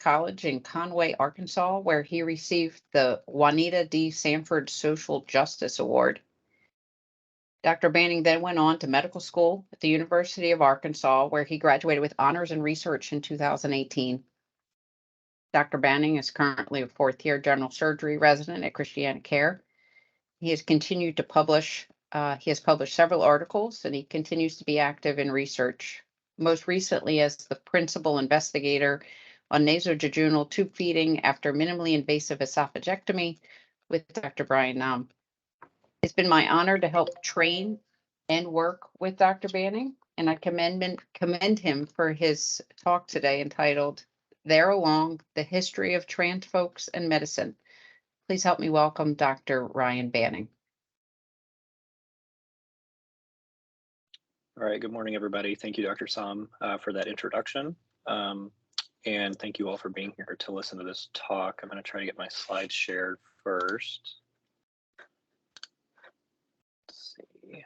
College in Conway, Arkansas, where he received the Juanita D. Sanford Social Justice Award. Dr. Banning then went on to medical school at the University of Arkansas, where he graduated with honors in research in 2018. Dr. Banning is currently a fourth year general surgery resident at Christiana Care. He has continued to publish, he has published several articles, and he continues to be active in research, most recently as the principal investigator on nasojejunal tube feeding after minimally invasive esophagectomy with Dr. Brian Nam. It's been my honor to help train and work with Dr. Banning, and I commend him for his talk today entitled There Along, The History of Trans Folks and Medicine. Please help me welcome Dr. Ryan Banning. All right, good morning, everybody. Thank you, Dr. Sam, for that introduction. And thank you all for being here to listen to this talk. I'm going to try to get my slides shared first. Let's see.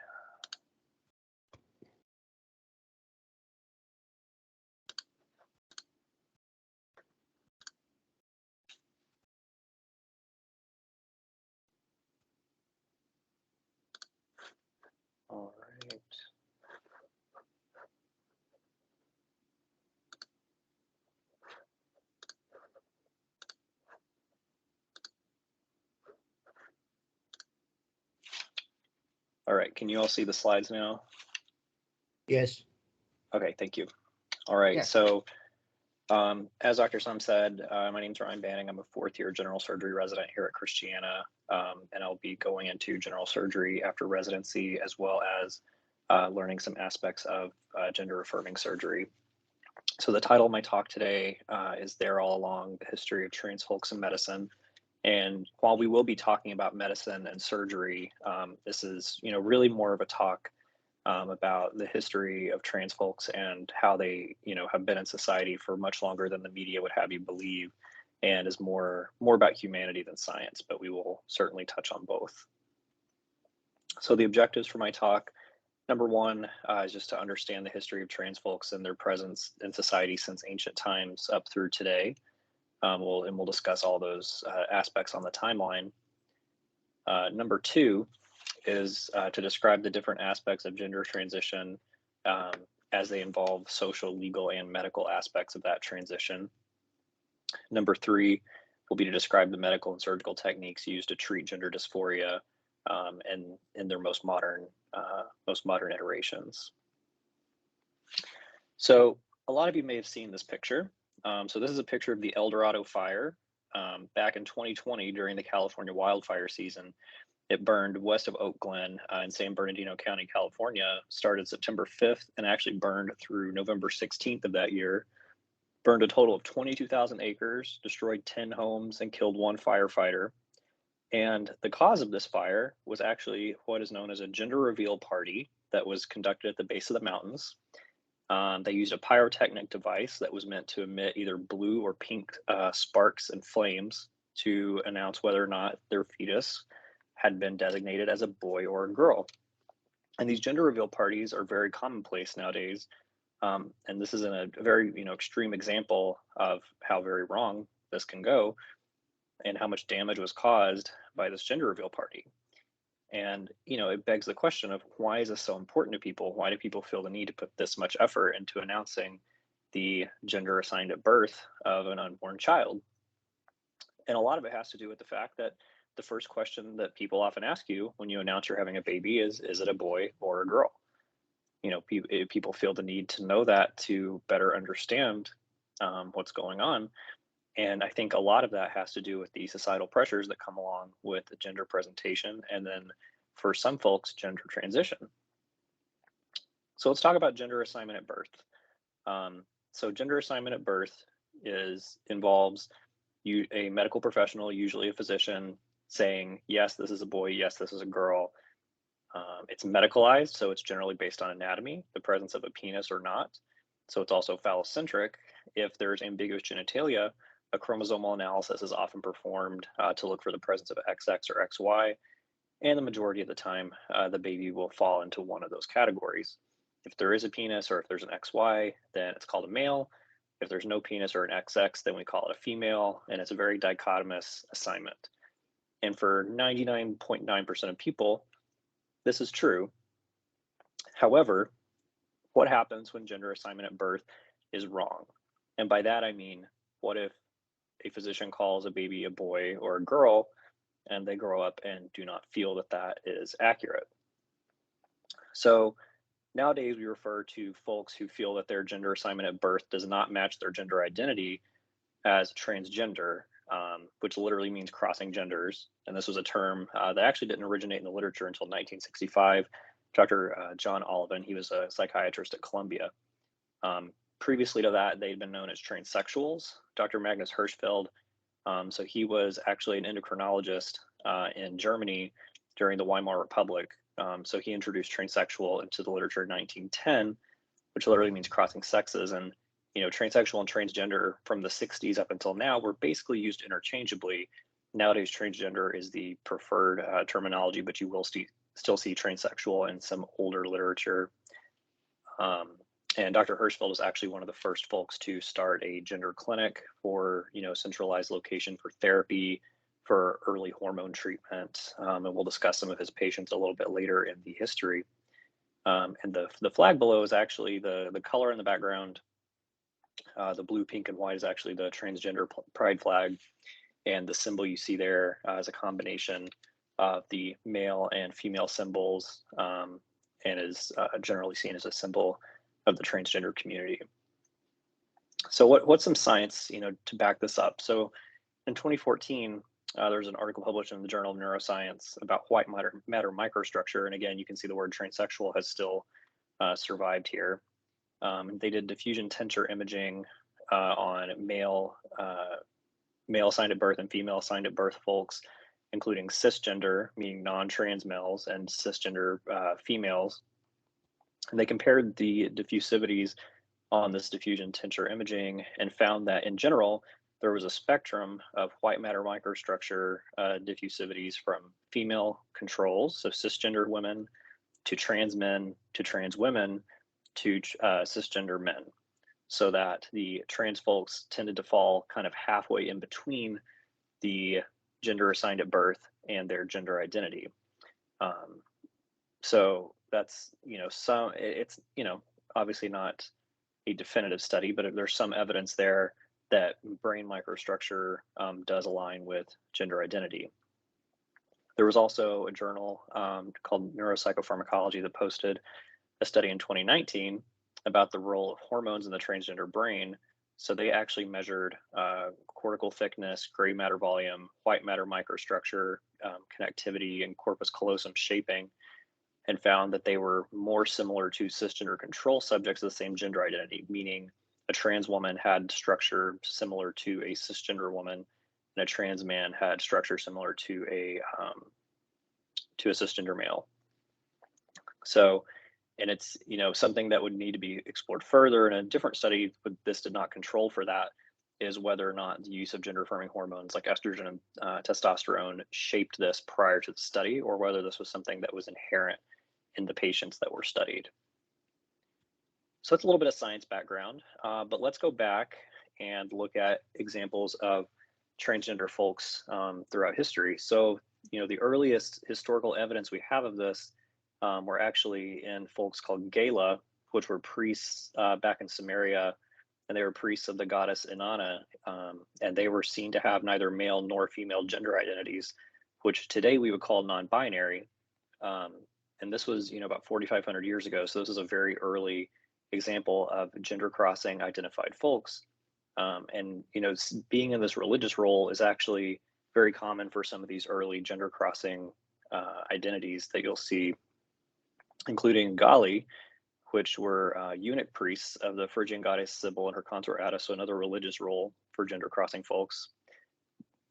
All right. All right, can you all see the slides now? Yes. Okay, thank you. All right, Yes. so as Dr. Sam said, my name is Ryan Banning. I'm a fourth year general surgery resident here at Christiana, and I'll be going into general surgery after residency, as well as learning some aspects of gender affirming surgery. So the title of my talk today is There All Along, The History of Trans Folks in Medicine. And while we will be talking about medicine and surgery, this is, really more of a talk about the history of trans folks and how they, have been in society for much longer than the media would have you believe, and is more about humanity than science, but we will certainly touch on both. So the objectives for my talk: number one is just to understand the history of trans folks and their presence in society since ancient times up through today. We'll discuss all those aspects on the timeline. Number two is to describe the different aspects of gender transition as they involve social, legal, and medical aspects of that transition. Number three will be to describe the medical and surgical techniques used to treat gender dysphoria and in their most modern iterations. So a lot of you may have seen this picture. So this is a picture of the El Dorado fire back in 2020 during the California wildfire season. It burned west of Oak Glen in San Bernardino County, California, started September 5th and actually burned through November 16th of that year. Burned a total of 22,000 acres, destroyed 10 homes, and killed one firefighter. And the cause of this fire was actually what is known as a gender reveal party that was conducted at the base of the mountains. They used a pyrotechnic device that was meant to emit either blue or pink sparks and flames to announce whether or not their fetus had been designated as a boy or a girl. And these gender reveal parties are very commonplace nowadays. And this is a very extreme example of how very wrong this can go and how much damage was caused by this gender reveal party. And it begs the question of, why is this so important to people? Why do people feel the need to put this much effort into announcing the gender assigned at birth of an unborn child? And a lot of it has to do with the fact that the first question that people often ask you when you announce you're having a baby is it a boy or a girl? People feel the need to know that to better understand what's going on. And I think a lot of that has to do with the societal pressures that come along with gender presentation, and then for some folks, gender transition. So let's talk about gender assignment at birth. So gender assignment at birth involves a medical professional, usually a physician, saying, yes, this is a boy, yes, this is a girl. It's medicalized, so it's generally based on anatomy, the presence of a penis or not. So it's also phallocentric. If there's ambiguous genitalia, a chromosomal analysis is often performed to look for the presence of XX or XY, and the majority of the time, the baby will fall into one of those categories. If there is a penis or if there's an XY, then it's called a male. If there's no penis or an XX, then we call it a female, and it's a very dichotomous assignment. And for 99.9% of people, this is true. However, what happens when gender assignment at birth is wrong? And by that, I mean, what if a physician calls a baby a boy or a girl, and they grow up and do not feel that that is accurate? So nowadays, we refer to folks who feel that their gender assignment at birth does not match their gender identity as transgender, which literally means crossing genders. And this was a term that actually didn't originate in the literature until 1965. Dr. John Olivan, he was a psychiatrist at Columbia. Previously to that, they'd been known as transsexuals. Dr. Magnus Hirschfeld, so he was actually an endocrinologist in Germany during the Weimar Republic. So he introduced transsexual into the literature in 1910, which literally means crossing sexes. And transsexual and transgender from the 60s up until now were basically used interchangeably. Nowadays, transgender is the preferred terminology, but you will still see transsexual in some older literature. And Dr. Hirschfeld was actually one of the first folks to start a gender clinic for, centralized location for therapy for early hormone treatment. And we'll discuss some of his patients a little bit later in the history. And the flag below is actually the color in the background. The blue, pink, and white is actually the transgender pride flag. And the symbol you see there is a combination of the male and female symbols, and is generally seen as a symbol of the transgender community. So what's some science, to back this up? So in 2014, there was an article published in the Journal of Neuroscience about white matter microstructure. And again, you can see the word transsexual has still survived here. They did diffusion tensor imaging on male assigned at birth and female assigned at birth folks, including cisgender, meaning non-trans males, and cisgender females. And they compared the diffusivities on this diffusion tensor imaging and found that in general, there was a spectrum of white matter microstructure diffusivities from female controls, so cisgender women, to trans men, to trans women, to cisgender men, so that the trans folks tended to fall kind of halfway in between the gender assigned at birth and their gender identity. So that's, it's, obviously not a definitive study, but there's some evidence there that brain microstructure does align with gender identity. There was also a journal called Neuropsychopharmacology that posted a study in 2019 about the role of hormones in the transgender brain. So they actually measured cortical thickness, gray matter volume, white matter microstructure, connectivity, and corpus callosum shaping, and found that they were more similar to cisgender control subjects of the same gender identity, meaning a trans woman had structure similar to a cisgender woman, and a trans man had structure similar to a cisgender male. So, and it's something that would need to be explored further. And a different study, but this did not control for that, is whether or not the use of gender affirming hormones like estrogen and testosterone shaped this prior to the study, or whether this was something that was inherent in the patients that were studied. So that's a little bit of science background, but let's go back and look at examples of transgender folks throughout history. So, the earliest historical evidence we have of this were actually in folks called Gela, which were priests back in Samaria, and they were priests of the goddess Inanna, and they were seen to have neither male nor female gender identities, which today we would call non-binary. And this was, about 4,500 years ago. So this is a very early example of gender crossing identified folks. And, being in this religious role is actually very common for some of these early gender crossing identities that you'll see, including Gali, which were eunuch priests of the Phrygian goddess Sybil and her consort Attis, so another religious role for gender crossing folks.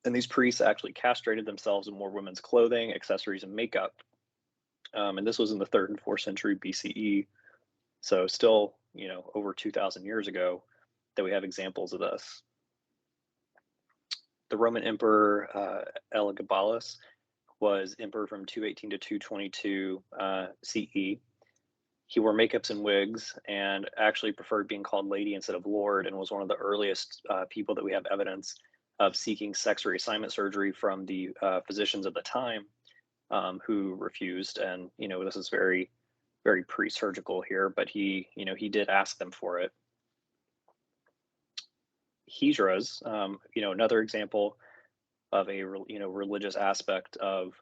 And these priests actually castrated themselves and wore women's clothing, accessories, and makeup. And this was in the 3rd and 4th century BCE. So still, over 2,000 years ago that we have examples of this. The Roman Emperor Elagabalus was emperor from 218 to 222 CE. He wore makeups and wigs and actually preferred being called lady instead of lord, and was one of the earliest people that we have evidence of seeking sex reassignment surgery from the physicians of the time, who refused. And this is very, very pre-surgical here, but he did ask them for it. Hijras, another example of a religious aspect of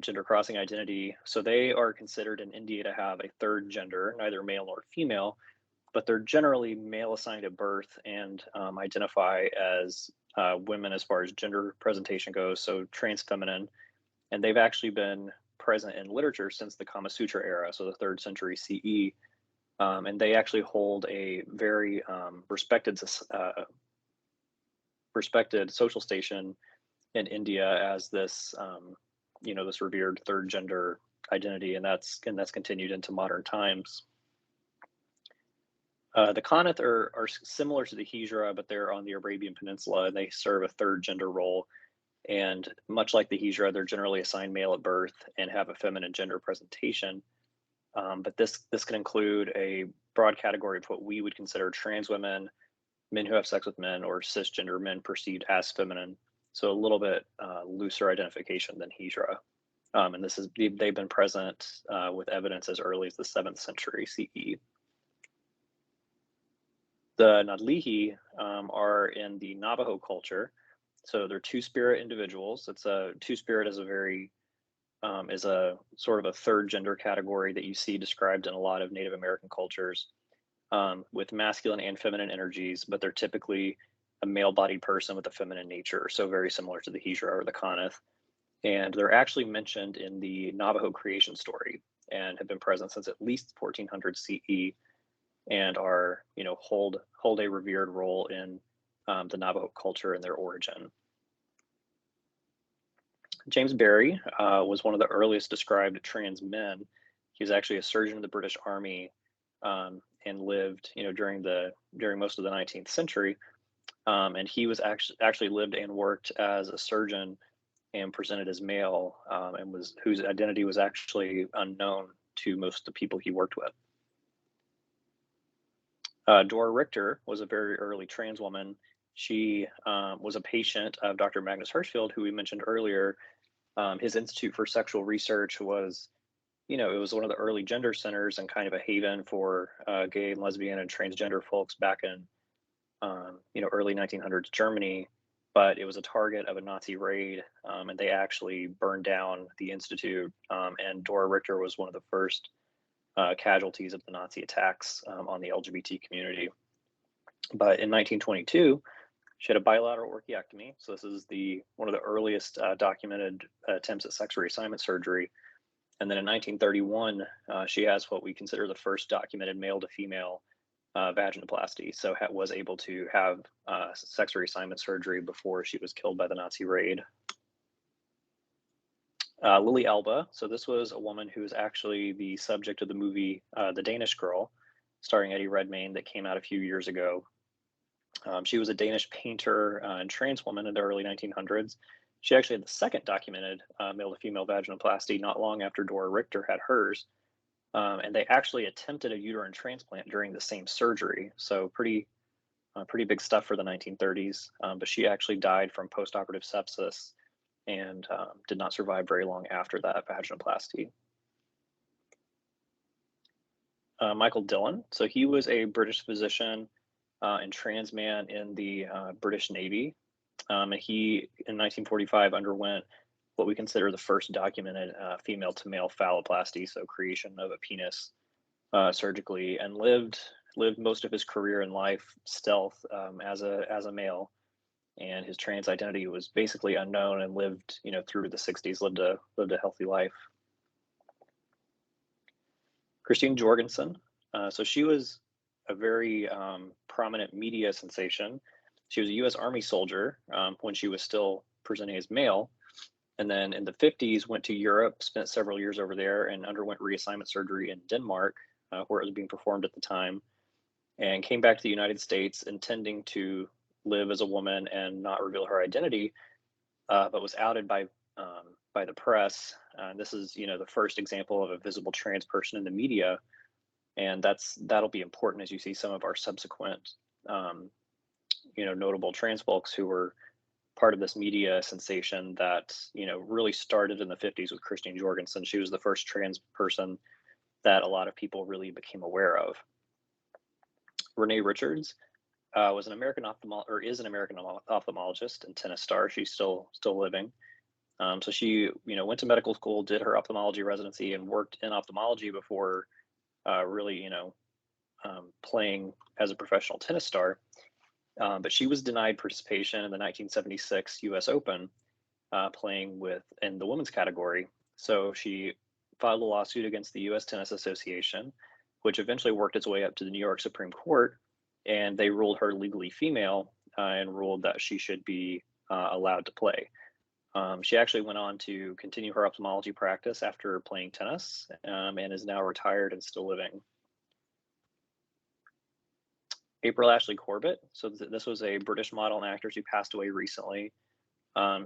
gender crossing identity. So they are considered in India to have a third gender, neither male nor female, but they're generally male assigned at birth and identify as women as far as gender presentation goes, so trans feminine. And they've actually been present in literature since the Kama Sutra era, so the 3rd century CE. And they actually hold a very respected social station in India as this, this revered third gender identity, and that's continued into modern times. The Kanath are similar to the Hijra, but they're on the Arabian Peninsula, and they serve a third gender role. And much like the Hijra, they're generally assigned male at birth and have a feminine gender presentation. But this can include a broad category of what we would consider trans women, men who have sex with men, or cisgender men perceived as feminine. So a little bit looser identification than Hijra. And they've been present with evidence as early as the 7th century CE. The Nadlihi are in the Navajo culture. So they're two-spirit individuals. Two-spirit is a sort of a third gender category that you see described in a lot of Native American cultures, with masculine and feminine energies, but they're typically a male-bodied person with a feminine nature, so very similar to the Hijra or the Kanath. And they're actually mentioned in the Navajo creation story and have been present since at least 1400 CE, and are, hold a revered role in the Navajo culture and their origin. James Barry was one of the earliest described trans men. He was actually a surgeon in the British Army, and lived, during most of the 19th century. And he was actually lived and worked as a surgeon and presented as male, and whose identity was actually unknown to most of the people he worked with. Dora Richter was a very early trans woman. She was a patient of Dr. Magnus Hirschfeld, who we mentioned earlier. His Institute for Sexual Research was, it was one of the early gender centers and kind of a haven for gay and lesbian and transgender folks back in, early 1900s Germany. But it was a target of a Nazi raid, and they actually burned down the Institute. And Dora Richter was one of the first casualties of the Nazi attacks on the LGBT community. But in 1922, she had a bilateral orchiectomy. So this is one of the earliest documented attempts at sex reassignment surgery. And then in 1931, she has what we consider the first documented male to female vaginoplasty. So was able to have sex reassignment surgery before she was killed by the Nazi raid. Lily Elba. So this was a woman who was actually the subject of the movie The Danish Girl, starring Eddie Redmayne, that came out a few years ago. She was a Danish painter and trans woman in the early 1900s. She actually had the second documented male to female vaginoplasty not long after Dora Richter had hers. And they actually attempted a uterine transplant during the same surgery. So pretty big stuff for the 1930s. But she actually died from postoperative sepsis and did not survive very long after that vaginoplasty. Michael Dillon. So he was a British physician and trans man in the British Navy. And he, in 1945, underwent what we consider the first documented female to male phalloplasty, so creation of a penis surgically, and lived most of his career and life stealth as a male. And his trans identity was basically unknown, and lived, through the 60s, lived a healthy life. Christine Jorgensen. So she was a very prominent media sensation. She was a U.S. Army soldier when she was still presenting as male. And then in the 50s, went to Europe, spent several years over there, and underwent reassignment surgery in Denmark, where it was being performed at the time, and came back to the United States intending to live as a woman and not reveal her identity, but was outed by the press. This is, the first example of a visible trans person in the media, And that'll be important as you see some of our subsequent, notable trans folks who were part of this media sensation that, really started in the 50s with Christine Jorgensen. She was the first trans person that a lot of people really became aware of. Renee Richards was an American is an American ophthalmologist and tennis star. She's still living. So she, went to medical school, did her ophthalmology residency, and worked in ophthalmology before really, playing as a professional tennis star. But she was denied participation in the 1976 U.S. Open, playing in the women's category. So she filed a lawsuit against the U.S. Tennis Association, which eventually worked its way up to the New York Supreme Court, and they ruled her legally female and ruled that she should be allowed to play. She actually went on to continue her ophthalmology practice after playing tennis, and is now retired and still living. April Ashley Corbett. So this was a British model and actress who passed away recently.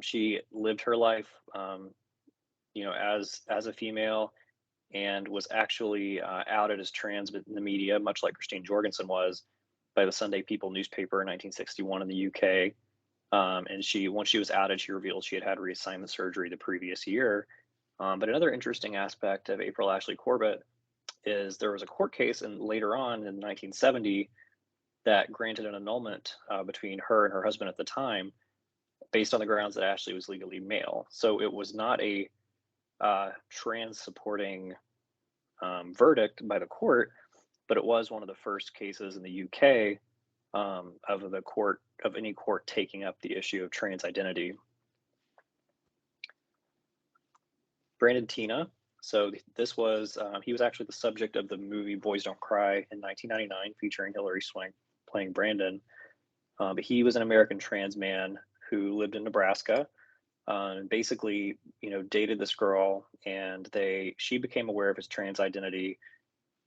She lived her life, as a female, and was actually outed as trans in the media, much like Christine Jorgensen was, by the Sunday People newspaper in 1961 in the UK. And once she was outed, she revealed she had had reassignment surgery the previous year. But another interesting aspect of April Ashley Corbett is there was a court case, and later on in 1970, that granted an annulment between her and her husband at the time, based on the grounds that Ashley was legally male. So it was not a trans supporting verdict by the court, but it was one of the first cases in the UK of any court taking up the issue of trans identity. Brandon Teena. So this was he was actually the subject of the movie Boys Don't Cry in 1999, featuring Hilary Swank playing Brandon. But he was an American trans man who lived in Nebraska. And basically, dated this girl, and she became aware of his trans identity,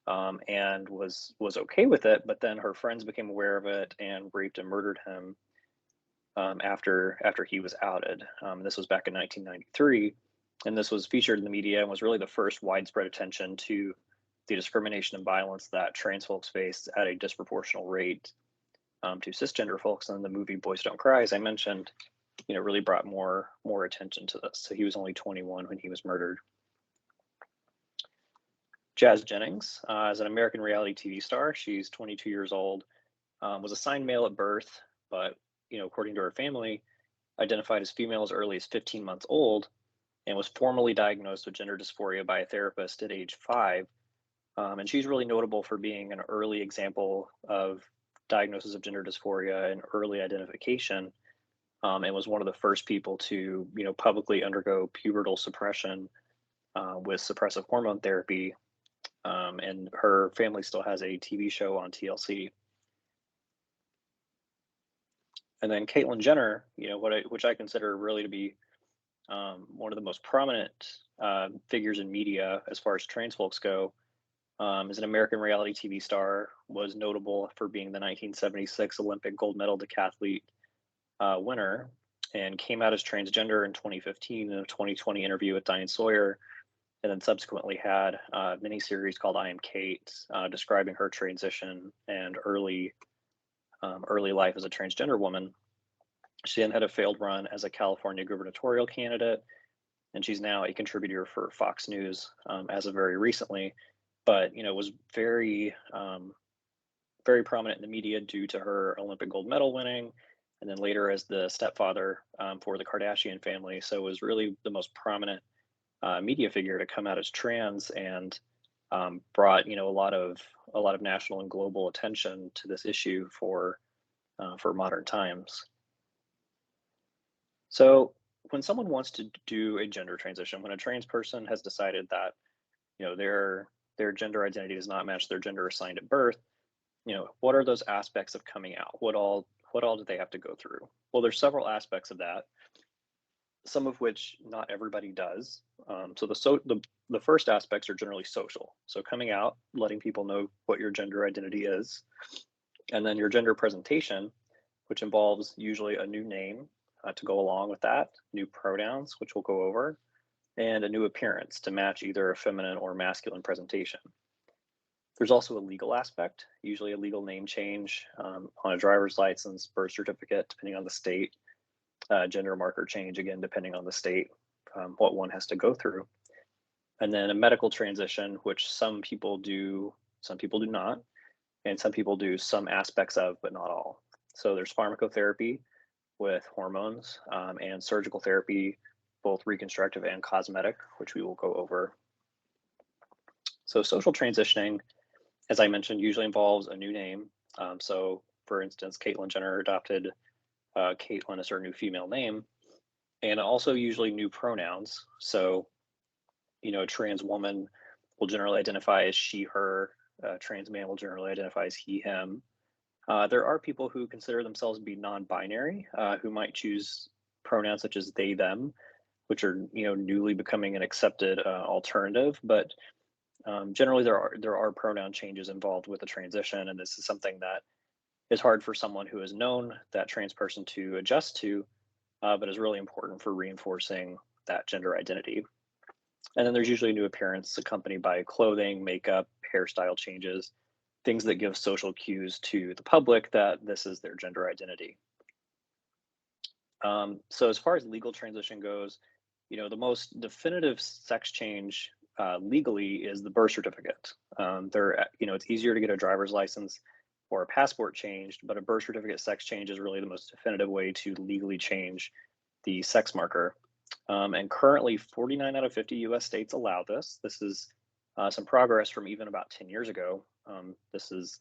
and was okay with it. But then her friends became aware of it and raped and murdered him after he was outed. This was back in 1993, and this was featured in the media and was really the first widespread attention to the discrimination and violence that trans folks face at a disproportional rate to cisgender folks. And the movie Boys Don't Cry, as I mentioned, really brought more attention to this. So he was only 21 when he was murdered. Jazz Jennings is an American reality TV star. She's 22 years old, was assigned male at birth, but according to her family, identified as female as early as 15 months old, and was formally diagnosed with gender dysphoria by a therapist at age 5. And she's really notable for being an early example of diagnosis of gender dysphoria and early identification, and was one of the first people to publicly undergo pubertal suppression with suppressive hormone therapy. And her family still has a TV show on TLC. And then Caitlyn Jenner, which I consider really to be one of the most prominent figures in media as far as trans folks go, is an American reality TV star, was notable for being the 1976 Olympic gold medal decathlete winner, and came out as transgender in 2015 in a 2020 interview with Diane Sawyer, and then subsequently had a miniseries called I Am Kate, describing her transition and early life as a transgender woman. She then had a failed run as a California gubernatorial candidate, and she's now a contributor for Fox News as of very recently, but was very very prominent in the media due to her Olympic gold medal winning, and then later as the stepfather for the Kardashian family. So it was really the most prominent media figure to come out as trans, and brought a lot of national and global attention to this issue for modern times. So when someone wants to do a gender transition, when a trans person has decided that their gender identity does not match their gender assigned at birth, what are those aspects of coming out? What all do they have to go through? Well, there's several aspects of that, some of which not everybody does. So the first aspects are generally social. So coming out, letting people know what your gender identity is, and then your gender presentation, which involves usually a new name to go along with that, new pronouns, which we'll go over, and a new appearance to match either a feminine or masculine presentation. There's also a legal aspect, usually a legal name change on a driver's license, birth certificate, depending on the state, gender marker change, again, depending on the state, what one has to go through. And then a medical transition, which some people do not, and some people do some aspects of, but not all. So there's pharmacotherapy with hormones and surgical therapy, both reconstructive and cosmetic, which we will go over. So social transitioning, as I mentioned, usually involves a new name. So for instance, Caitlyn Jenner adopted Caitlyn as her new female name, and also usually new pronouns. So, a trans woman will generally identify as she, her, trans man will generally identify as he, him. There are people who consider themselves to be non-binary, who might choose pronouns such as they, them, which are, newly becoming an accepted alternative. But generally, there are pronoun changes involved with the transition, and this is something that is hard for someone who has known that trans person to adjust to, but is really important for reinforcing that gender identity. And then there's usually a new appearance accompanied by clothing, makeup, hairstyle changes, things that give social cues to the public that this is their gender identity. So as far as legal transition goes, the most definitive sex change legally is the birth certificate. It's easier to get a driver's license or a passport changed, but a birth certificate sex change is really the most definitive way to legally change the sex marker. And currently 49 out of 50 US states allow this. This is some progress from even about 10 years ago. This is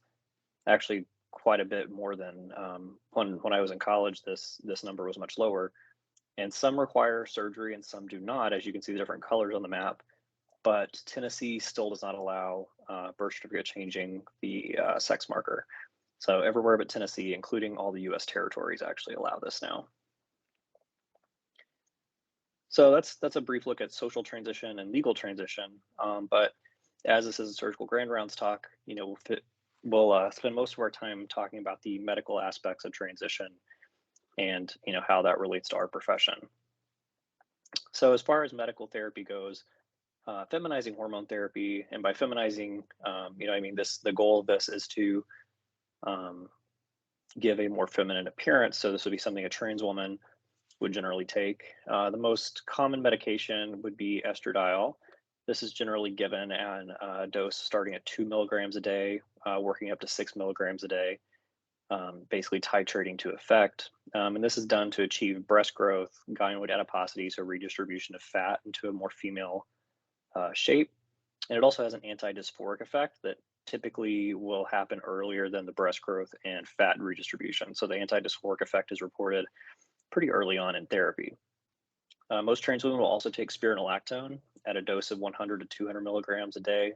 actually quite a bit more than when I was in college, this number was much lower. And some require surgery and some do not, as you can see the different colors on the map. But Tennessee still does not allow birth certificate changing the sex marker. So everywhere but Tennessee, including all the US territories, actually allow this now. So that's a brief look at social transition and legal transition. But as this is a surgical grand rounds talk, we'll spend most of our time talking about the medical aspects of transition and how that relates to our profession. So as far as medical therapy goes, feminizing hormone therapy, and by feminizing, the goal of this is to give a more feminine appearance. So this would be something a trans woman would generally take. The most common medication would be estradiol. This is generally given at a dose starting at 2 milligrams a day, working up to 6 milligrams a day, basically titrating to effect. And this is done to achieve breast growth, gynoid adiposity, so redistribution of fat into a more female shape. And it also has an anti-dysphoric effect that typically will happen earlier than the breast growth and fat redistribution. So the anti-dysphoric effect is reported pretty early on in therapy. Most trans women will also take spironolactone at a dose of 100 to 200 milligrams a day.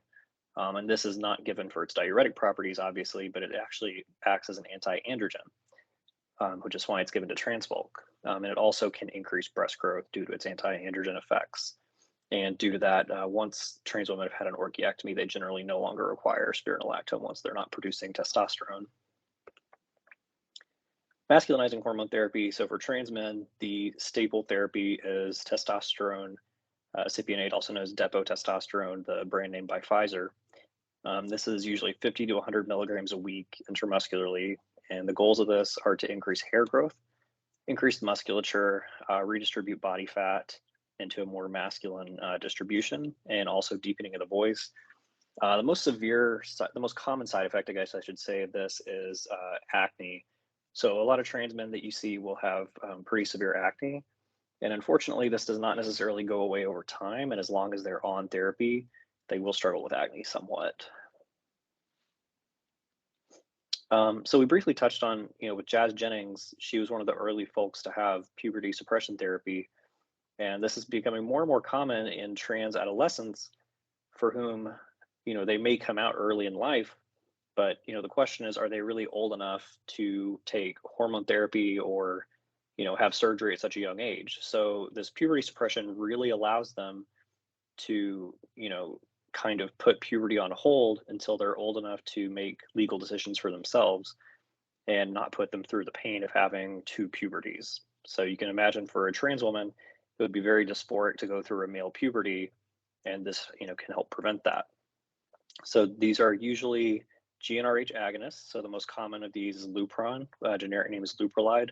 And this is not given for its diuretic properties, obviously, but it actually acts as an anti-androgen, which is why it's given to trans folk. And it also can increase breast growth due to its anti-androgen effects. And due to that, once trans women have had an orchiectomy, they generally no longer require spironolactone once they're not producing testosterone. Masculinizing hormone therapy. So for trans men, the staple therapy is testosterone cypionate, also known as depo-testosterone, the brand name by Pfizer. This is usually 50 to 100 milligrams a week intramuscularly. And the goals of this are to increase hair growth, increase musculature, redistribute body fat into a more masculine distribution, and also deepening of the voice. The most common side effect, I guess I should say, of this is acne. So a lot of trans men that you see will have pretty severe acne. And unfortunately, this does not necessarily go away over time. And as long as they're on therapy, they will struggle with acne somewhat. So we briefly touched on, with Jazz Jennings, she was one of the early folks to have puberty suppression therapy. And this is becoming more and more common in trans adolescents for whom, they may come out early in life, but, the question is, are they really old enough to take hormone therapy or, have surgery at such a young age? So this puberty suppression really allows them to, kind of put puberty on hold until they're old enough to make legal decisions for themselves and not put them through the pain of having two puberties. So you can imagine for a trans woman, it would be very dysphoric to go through a male puberty, and this, can help prevent that. So these are usually GnRH agonists. So the most common of these is Lupron. Generic name is Leuprolide,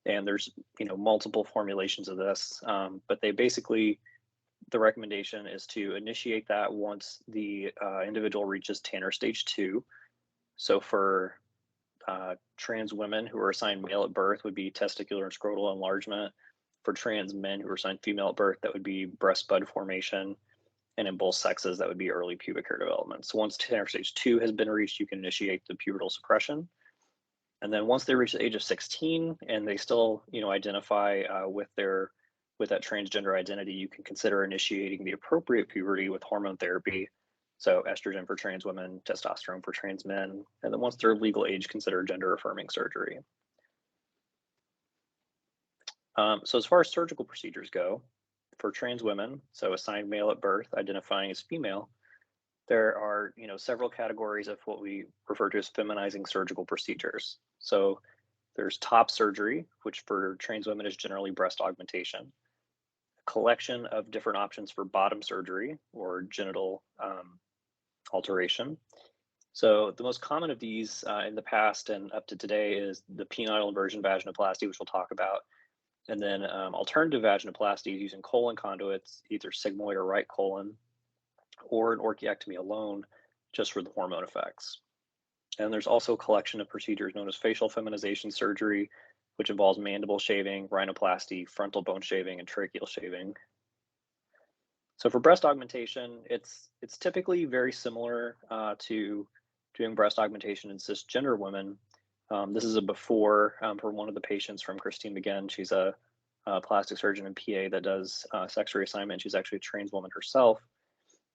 and there's multiple formulations of this, but they basically, the recommendation is to initiate that once the individual reaches Tanner stage 2. So for trans women who are assigned male at birth would be testicular and scrotal enlargement. For trans men who are assigned female at birth, that would be breast bud formation. And in both sexes, that would be early pubic hair development. So once Tanner stage 2 has been reached, you can initiate the pubertal suppression. And then once they reach the age of 16 and they still, identify with that transgender identity, you can consider initiating the appropriate puberty with hormone therapy. So estrogen for trans women, testosterone for trans men, and then once they're legal age, consider gender affirming surgery. So as far as surgical procedures go, for trans women, so assigned male at birth, identifying as female, there are several categories of what we refer to as feminizing surgical procedures. So there's top surgery, which for trans women is generally breast augmentation. A collection of different options for bottom surgery or genital alteration. So the most common of these in the past and up to today is the penile inversion vaginoplasty, which we'll talk about. And then alternative vaginoplasty using colon conduits, either sigmoid or right colon, or an orchiectomy alone, just for the hormone effects. And there's also a collection of procedures known as facial feminization surgery, which involves mandible shaving, rhinoplasty, frontal bone shaving, and tracheal shaving. So for breast augmentation, it's typically very similar to doing breast augmentation in cisgender women. This is a before for one of the patients from Christine McGinn. She's a plastic surgeon and PA that does sex reassignment. She's actually a trans woman herself.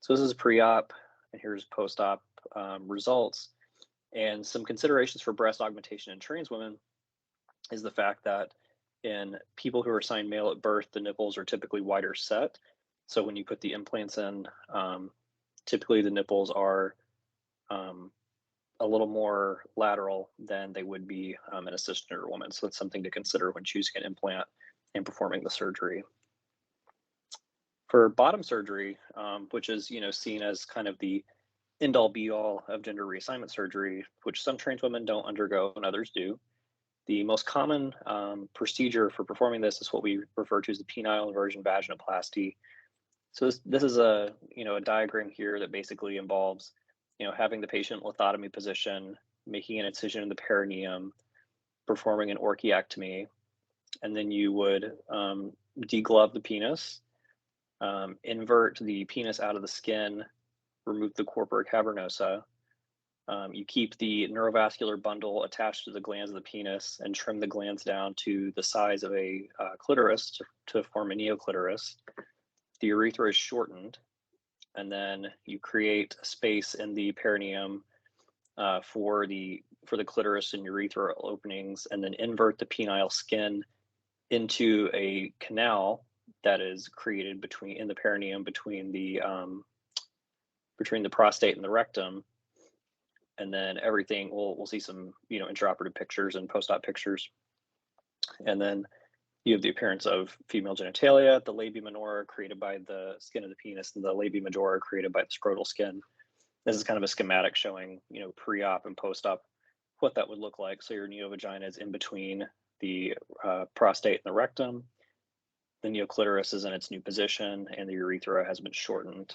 So this is pre-op, and here's post-op results. And some considerations for breast augmentation in trans women is the fact that in people who are assigned male at birth, the nipples are typically wider set. So when you put the implants in, typically the nipples are a little more lateral than they would be in a cisgender woman. So that's something to consider when choosing an implant and performing the surgery. For bottom surgery, which is seen as kind of the end-all be-all of gender reassignment surgery, which some trans women don't undergo and others do. The most common procedure for performing this is what we refer to as the penile inversion vaginoplasty. So this is a a diagram here that basically involves having the patient lithotomy position, making an incision in the perineum, performing an orchiectomy, and then you would deglove the penis, invert the penis out of the skin, remove the corpora cavernosa. You keep the neurovascular bundle attached to the glands of the penis and trim the glands down to the size of a clitoris to form a neoclitoris. The urethra is shortened, and then you create a space in the perineum for the clitoris and urethral openings, and then invert the penile skin into a canal that is created in the perineum between the prostate and the rectum. And then everything, we'll see some intraoperative pictures and post-op pictures. And then you have the appearance of female genitalia, the labia minora created by the skin of the penis, and the labia majora created by the scrotal skin. This is kind of a schematic showing pre-op and post-op what that would look like. So your neovagina is in between the prostate and the rectum. The neoclitoris is in its new position, and the urethra has been shortened.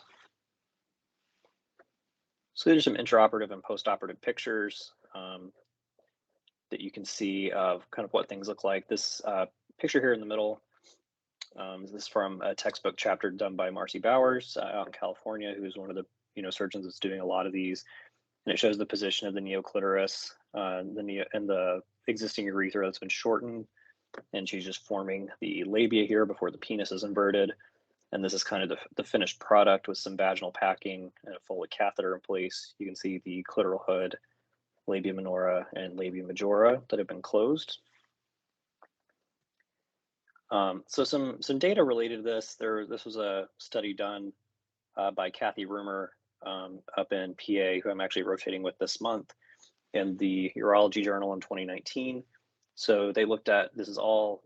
So there's some intraoperative and postoperative pictures that you can see of kind of what things look like. This picture here in the middle, this is from a textbook chapter done by Marcy Bowers out in California, who's one of the surgeons that's doing a lot of these. And it shows the position of the neoclitoris and the existing urethra that's been shortened. And she's just forming the labia here before the penis is inverted. And this is kind of the finished product with some vaginal packing and a Foley catheter in place. You can see the clitoral hood, labia minora, and labia majora that have been closed. So some data related to this. This was a study done by Kathy Rumer up in PA, who I'm actually rotating with this month, in the Urology Journal in 2019. So they looked at, this is all,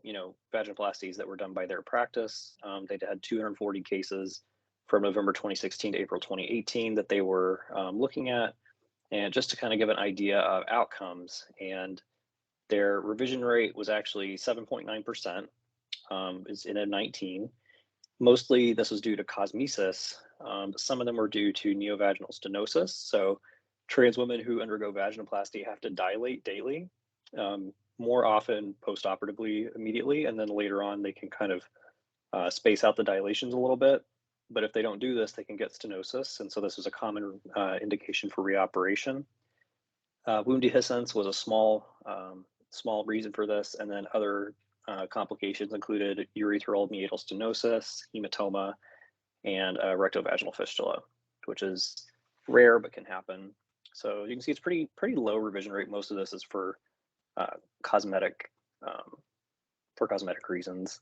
vaginoplasties that were done by their practice. They had 240 cases, from November 2016 to April 2018 that they were looking at, and just to kind of give an idea of outcomes. And their revision rate was actually 7.9%, is in a 19. Mostly this was due to cosmesis. But some of them were due to neovaginal stenosis. So trans women who undergo vaginoplasty have to dilate daily, more often post-operatively immediately, and then later on they can kind of space out the dilations a little bit. But if they don't do this, they can get stenosis. And so this is a common indication for reoperation. Wound dehiscence was a small reason for this. And then other complications included urethral meatal stenosis, hematoma, and rectovaginal fistula, which is rare but can happen. So you can see it's pretty low revision rate. Most of this is for cosmetic reasons.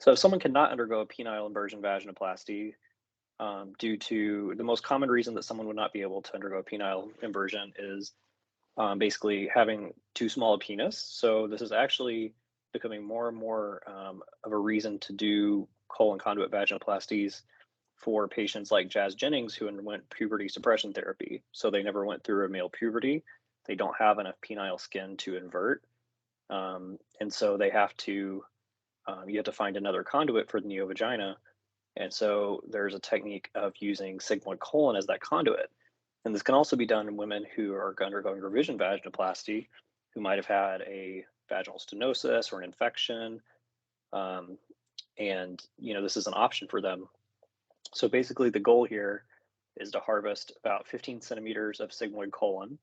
So if someone cannot undergo a penile inversion vaginoplasty due to the most common reason that someone would not be able to undergo a penile inversion is basically having too small a penis. So this is actually becoming more and more of a reason to do colon conduit vaginoplasties for patients like Jazz Jennings, who underwent puberty suppression therapy. So they never went through a male puberty. They don't have enough penile skin to invert. And so they have to, you have to find another conduit for the neovagina. And so there's a technique of using sigmoid colon as that conduit. And this can also be done in women who are undergoing revision vaginoplasty, who might have had a vaginal stenosis or an infection. And, this is an option for them. So basically the goal here is to harvest about 15 centimeters of sigmoid colon.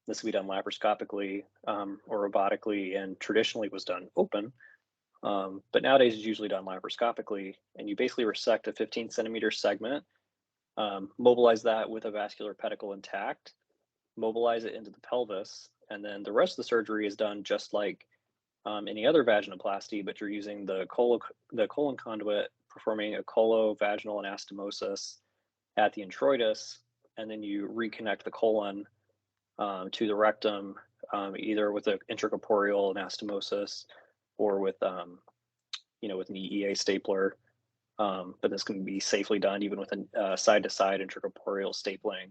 This can be done laparoscopically or robotically, and traditionally was done open. But nowadays it's usually done laparoscopically, and you basically resect a 15 centimeter segment, mobilize that with a vascular pedicle intact, mobilize it into the pelvis, and then the rest of the surgery is done just like any other vaginoplasty, but you're using the colon conduit, performing a colovaginal anastomosis at the introitus, and then you reconnect the colon to the rectum, either with an intracorporeal anastomosis or with with an EEA stapler. But this can be safely done even with a side-to-side intracorporeal stapling,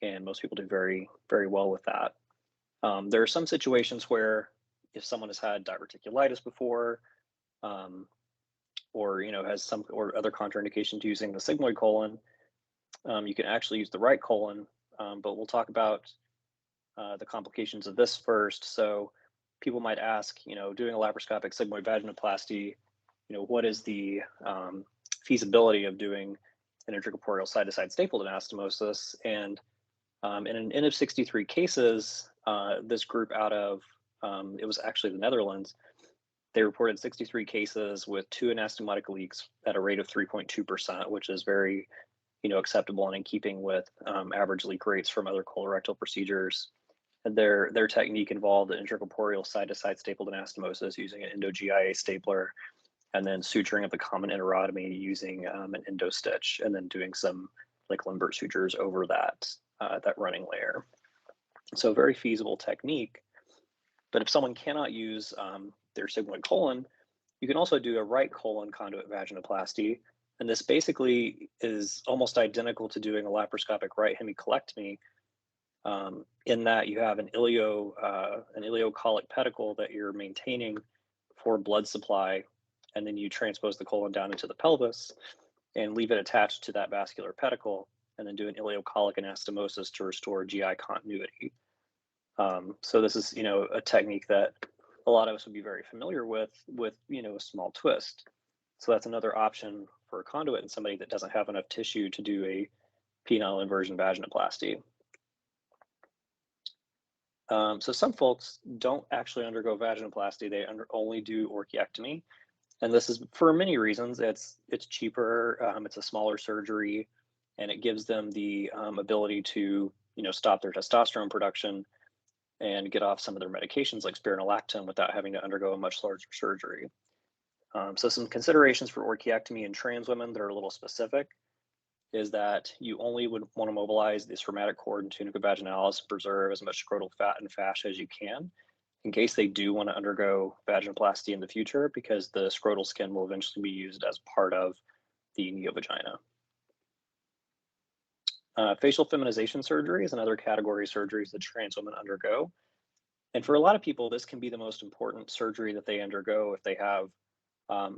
and most people do very, very well with that. There are some situations where if someone has had diverticulitis before, or has some or other contraindication to using the sigmoid colon, you can actually use the right colon. But we'll talk about the complications of this first. So people might ask, doing a laparoscopic sigmoid vaginoplasty, what is the feasibility of doing an intracorporeal side-to-side stapled anastomosis? And in an N of 63 cases, this group out of, it was actually the Netherlands, they reported 63 cases with 2 anastomotic leaks at a rate of 3.2%, which is very, acceptable and in keeping with average leak rates from other colorectal procedures. And their technique involved an intracorporeal side-to-side stapled anastomosis using an endo-GIA stapler, and then suturing of the common enterotomy using an endo stitch, and then doing some like Lembert sutures over that running layer. So a very feasible technique. But if someone cannot use their sigmoid colon, you can also do a right colon conduit vaginoplasty. And this basically is almost identical to doing a laparoscopic right hemicolectomy, in that you have an ileocolic pedicle that you're maintaining for blood supply, and then you transpose the colon down into the pelvis and leave it attached to that vascular pedicle, and then do an ileocolic anastomosis to restore GI continuity. So this is, a technique that a lot of us would be very familiar with, a small twist. So that's another option for a conduit in somebody that doesn't have enough tissue to do a penile inversion vaginoplasty. So some folks don't actually undergo vaginoplasty; they only do orchiectomy, and this is for many reasons. It's cheaper, it's a smaller surgery, and it gives them the ability to stop their testosterone production and get off some of their medications like spironolactone without having to undergo a much larger surgery. So some considerations for orchiectomy in trans women that are a little specific is that you only would want to mobilize the spermatic cord and tunica vaginalis and preserve as much scrotal fat and fascia as you can, in case they do want to undergo vaginoplasty in the future, because the scrotal skin will eventually be used as part of the neovagina. Facial feminization surgery is another category of surgeries that trans women undergo. And for a lot of people, this can be the most important surgery that they undergo if they have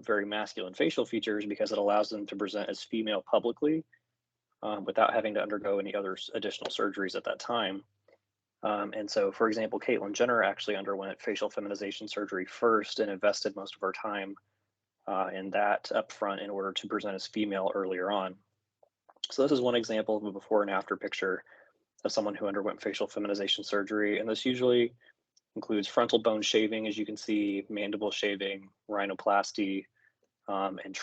very masculine facial features, because it allows them to present as female publicly without having to undergo any other additional surgeries at that time. And so, for example, Caitlyn Jenner actually underwent facial feminization surgery first and invested most of her time in that up front in order to present as female earlier on. So this is one example of a before and after picture of someone who underwent facial feminization surgery. And this usually includes frontal bone shaving, as you can see, mandible shaving, rhinoplasty, and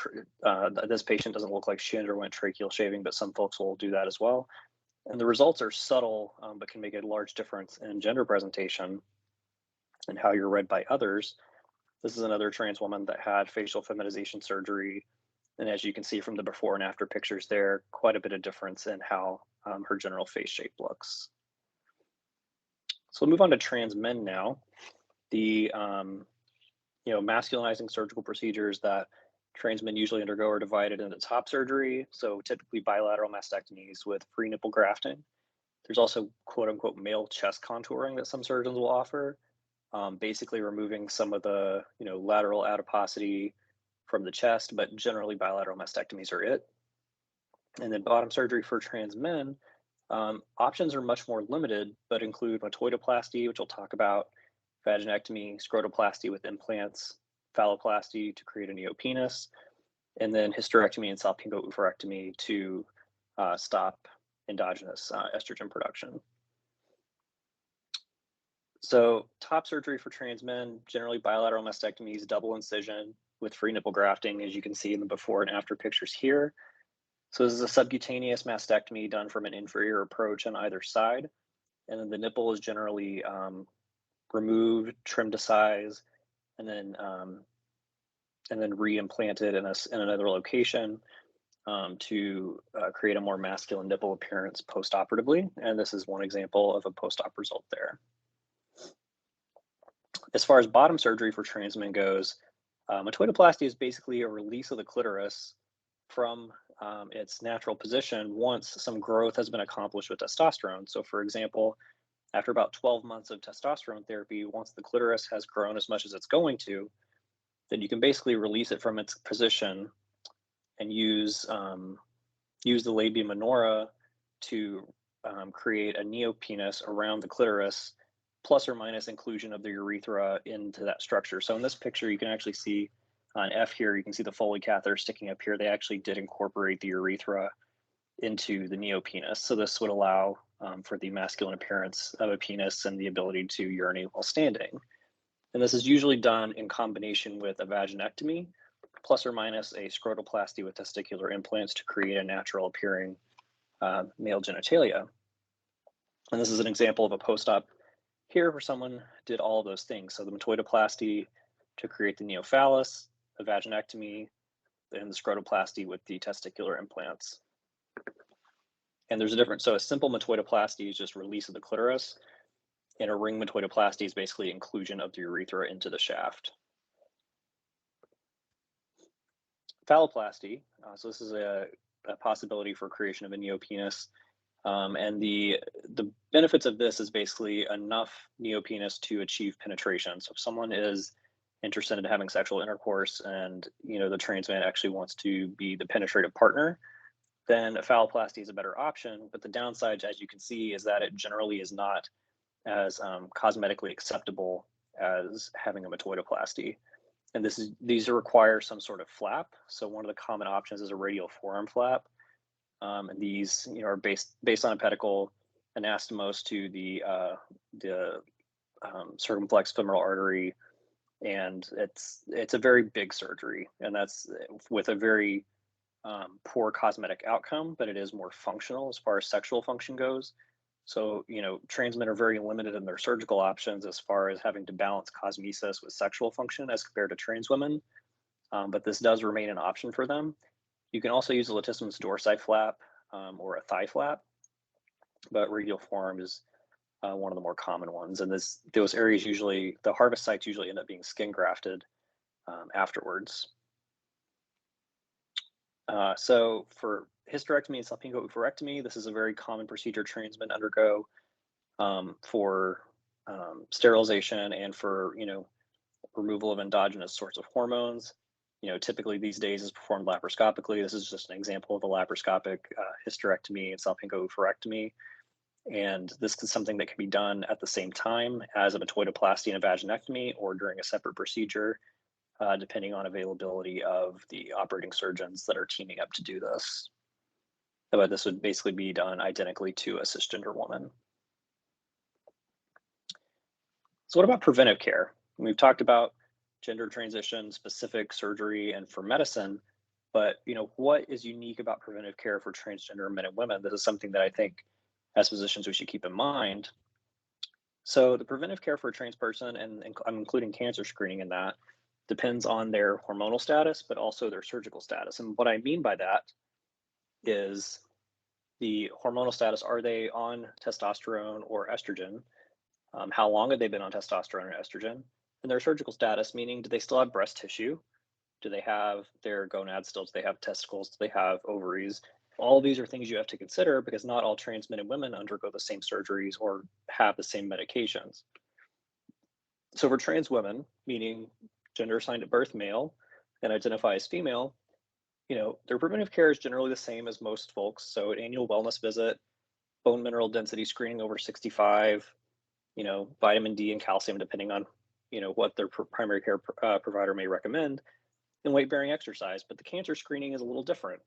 this patient doesn't look like she underwent tracheal shaving, but some folks will do that as well. And the results are subtle, but can make a large difference in gender presentation and how you're read by others. This is another trans woman that had facial feminization surgery. And as you can see from the before and after pictures there, quite a bit of difference in how her general face shape looks. So we'll move on to trans men now. The masculinizing surgical procedures that trans men usually undergo are divided into top surgery, so typically bilateral mastectomies with free nipple grafting. There's also quote unquote male chest contouring that some surgeons will offer, basically removing some of the lateral adiposity from the chest, but generally bilateral mastectomies are it. And then bottom surgery for trans men, options are much more limited, but include metoidoplasty, which we'll talk about, vaginectomy, scrotoplasty with implants, phalloplasty to create a neopenis, and then hysterectomy and salpingo-oophorectomy to stop endogenous estrogen production. So top surgery for trans men, generally bilateral mastectomies, double incision with free nipple grafting, as you can see in the before and after pictures here. So this is a subcutaneous mastectomy done from an inferior approach on either side. And then the nipple is generally removed, trimmed to size, and then re-implanted in another location to create a more masculine nipple appearance post-operatively. And this is one example of a post-op result there. As far as bottom surgery for trans men goes, metoidoplasty is basically a release of the clitoris from its natural position once some growth has been accomplished with testosterone. So for example, after about 12 months of testosterone therapy, once the clitoris has grown as much as it's going to, then you can basically release it from its position and use the labia minora to create a neopenis around the clitoris, plus or minus inclusion of the urethra into that structure. So in this picture, you can actually see on F here, you can see the Foley catheter sticking up here. They actually did incorporate the urethra into the neopenis. So this would allow for the masculine appearance of a penis and the ability to urinate while standing. And this is usually done in combination with a vaginectomy, plus or minus a scrotoplasty with testicular implants to create a natural appearing male genitalia. And this is an example of a post-op here where someone did all of those things. So the metoidoplasty to create the neophallus, a vaginectomy, and the scrotoplasty with the testicular implants. And there's a difference. So a simple metoidoplasty is just release of the clitoris, and a ring metoidoplasty is basically inclusion of the urethra into the shaft. Phalloplasty, so this is a possibility for creation of a neopenis. And the benefits of this is basically enough neopenis to achieve penetration. So if someone is interested in having sexual intercourse and the trans man actually wants to be the penetrative partner, then a phalloplasty is a better option. But the downside, as you can see, is that it generally is not as cosmetically acceptable as having a metoidoplasty. And these require some sort of flap. So one of the common options is a radial forearm flap. And these are based on a pedicle anastomose to the circumflex femoral artery, and it's a very big surgery, and that's with a very poor cosmetic outcome, but it is more functional as far as sexual function goes. So trans men are very limited in their surgical options as far as having to balance cosmesis with sexual function as compared to trans women, but this does remain an option for them. You can also use a latissimus dorsi flap or a thigh flap, but radial forearm is one of the more common ones. And those areas usually, the harvest sites usually end up being skin grafted afterwards. So for hysterectomy and salpingo-oophorectomy, this is a very common procedure trans men undergo for sterilization and for, removal of endogenous sorts of hormones. Typically these days is performed laparoscopically. This is just an example of a laparoscopic hysterectomy and salpingo-oophorectomy. And this is something that can be done at the same time as a metoidoplasty and a vaginectomy or during a separate procedure, depending on availability of the operating surgeons that are teaming up to do this. But this would basically be done identically to a cisgender woman. So what about preventive care? We've talked about gender transition, specific surgery, and for medicine, but what is unique about preventive care for transgender men and women? This is something that I think as physicians we should keep in mind. So the preventive care for a trans person, and I'm including cancer screening in that, depends on their hormonal status, but also their surgical status. And what I mean by that is the hormonal status. Are they on testosterone or estrogen? How long have they been on testosterone or estrogen? And their surgical status, meaning do they still have breast tissue? Do they have their gonads still? Do they have testicles? Do they have ovaries? All of these are things you have to consider because not all trans men and women undergo the same surgeries or have the same medications. So for trans women, meaning gender assigned at birth male and identify as female, their preventive care is generally the same as most folks. So an annual wellness visit, bone mineral density screening over 65, vitamin D and calcium, depending on, what their primary care provider may recommend, and weight-bearing exercise. But the cancer screening is a little different.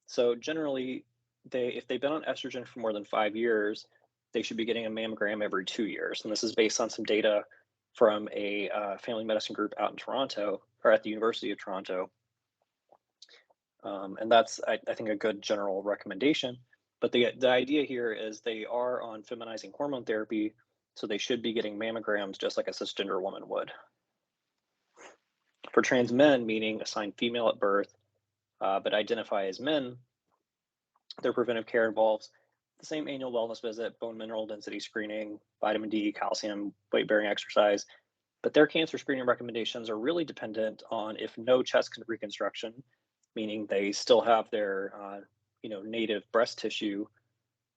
So generally, if they've been on estrogen for more than 5 years, they should be getting a mammogram every 2 years. And this is based on some data from a family medicine group out in Toronto, or at the University of Toronto. And that's, I think, a good general recommendation. But the idea here is they are on feminizing hormone therapy, so they should be getting mammograms just like a cisgender woman would. For trans men, meaning assigned female at birth, but identify as men, their preventive care involves the same annual wellness visit, bone mineral density screening, vitamin D, calcium, weight-bearing exercise. But their cancer screening recommendations are really dependent on if no chest reconstruction, meaning they still have their native breast tissue,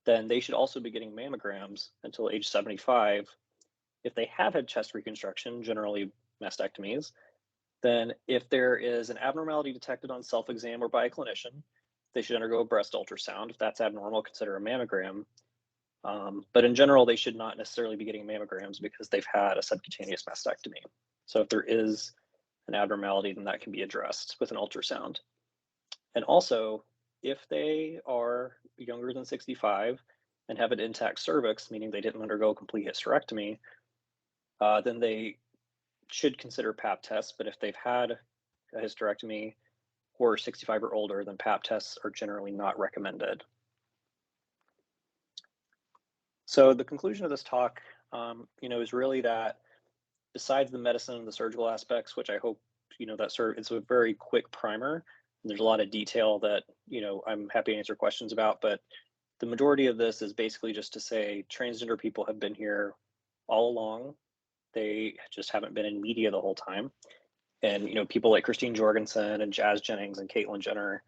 then they should also be getting mammograms until age 75. If they have had chest reconstruction, generally mastectomies, then if there is an abnormality detected on self-exam or by a clinician, they should undergo a breast ultrasound. If that's abnormal, consider a mammogram. But in general, they should not necessarily be getting mammograms because they've had a subcutaneous mastectomy. So if there is an abnormality, then that can be addressed with an ultrasound. And also, if they are younger than 65 and have an intact cervix, meaning they didn't undergo a complete hysterectomy, then they should consider Pap tests. But if they've had a hysterectomy or 65 or older, then Pap tests are generally not recommended. So the conclusion of this talk, is really that besides the medicine and the surgical aspects, which I hope, it's a very quick primer. There's a lot of detail that, I'm happy to answer questions about, but the majority of this is basically just to say transgender people have been here all along. They just haven't been in media the whole time. And, people like Christine Jorgensen and Jazz Jennings and Caitlyn Jenner,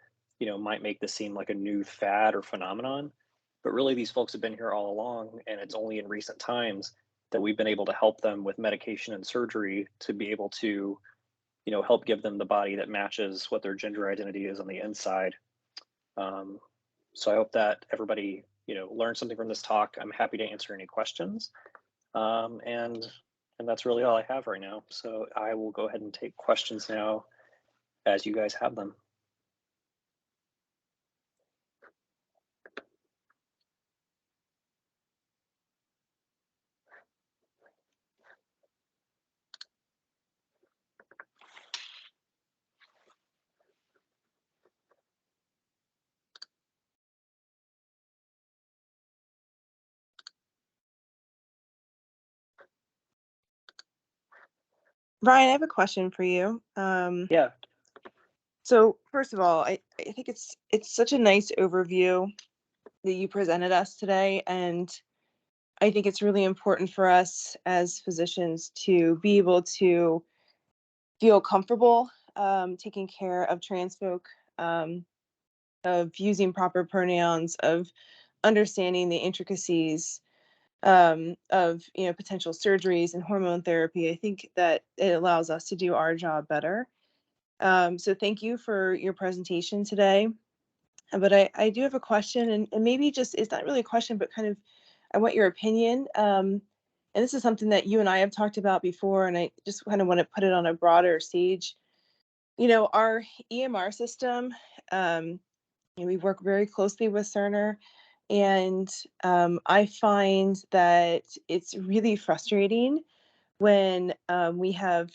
might make this seem like a new fad or phenomenon. But really, these folks have been here all along. And it's only in recent times that we've been able to help them with medication and surgery to be able to, help give them the body that matches what their gender identity is on the inside. So I hope that everybody, learned something from this talk. I'm happy to answer any questions. And that's really all I have right now. So I will go ahead and take questions now as you guys have them. Brian, I have a question for you. Yeah. So first of all, I think it's such a nice overview that you presented us today. And I think it's really important for us as physicians to be able to feel comfortable taking care of trans folk using proper pronouns, of understanding the intricacies of potential surgeries and hormone therapy. I think that it allows us to do our job better. So thank you for your presentation today. But I do have a question, and maybe just, it's not really a question, but kind of, I want your opinion. And this is something that you and I have talked about before, and I just kind of want to put it on a broader stage. Our EMR system, we work very closely with Cerner, and I find that it's really frustrating when we have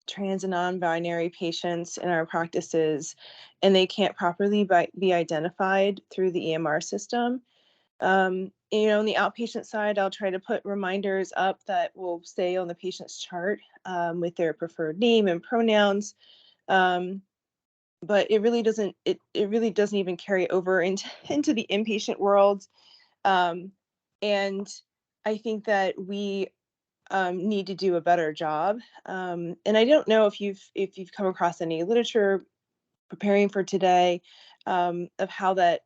trans and non-binary patients in our practices and they can't properly be identified through the EMR system. On the outpatient side, I'll try to put reminders up that will stay on the patient's chart with their preferred name and pronouns. But it really doesn't, it really doesn't even carry over into the inpatient world. And I think that we need to do a better job. And I don't know if you've come across any literature preparing for today of how that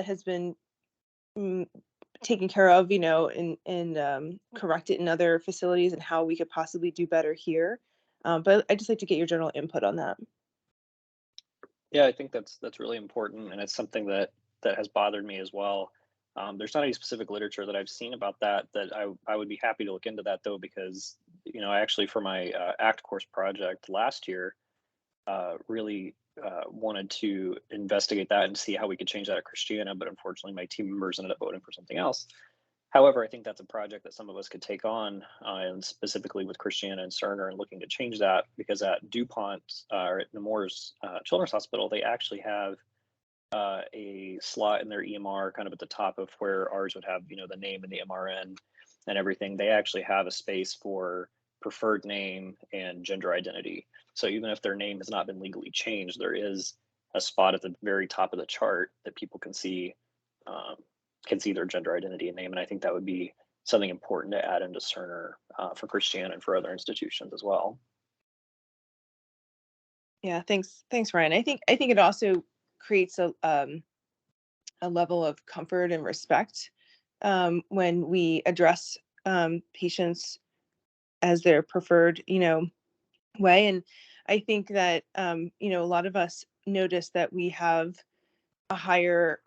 has been taken care of, and corrected in other facilities, and how we could possibly do better here. But I'd just like to get your general input on that. Yeah, I think that's really important, and it's something that has bothered me as well. There's not any specific literature that I've seen about that. I would be happy to look into that though, because I actually, for my ACT course project last year, really wanted to investigate that and see how we could change that at Christiana, but unfortunately my team members ended up voting for something else. However, I think that's a project that some of us could take on, and specifically with Christiana and Cerner, and looking to change that, because at DuPont or at Nemours Children's Hospital, they actually have a slot in their EMR kind of at the top of where ours would have, the name and the MRN and everything. They actually have a space for preferred name and gender identity. So even if their name has not been legally changed, there is a spot at the very top of the chart that people can see their gender identity and name. And I think that would be something important to add into Cerner for Christiana and for other institutions as well. Yeah, thanks, Ryan. I think it also creates a level of comfort and respect when we address patients as their preferred, way. And I think that a lot of us notice that we have a higher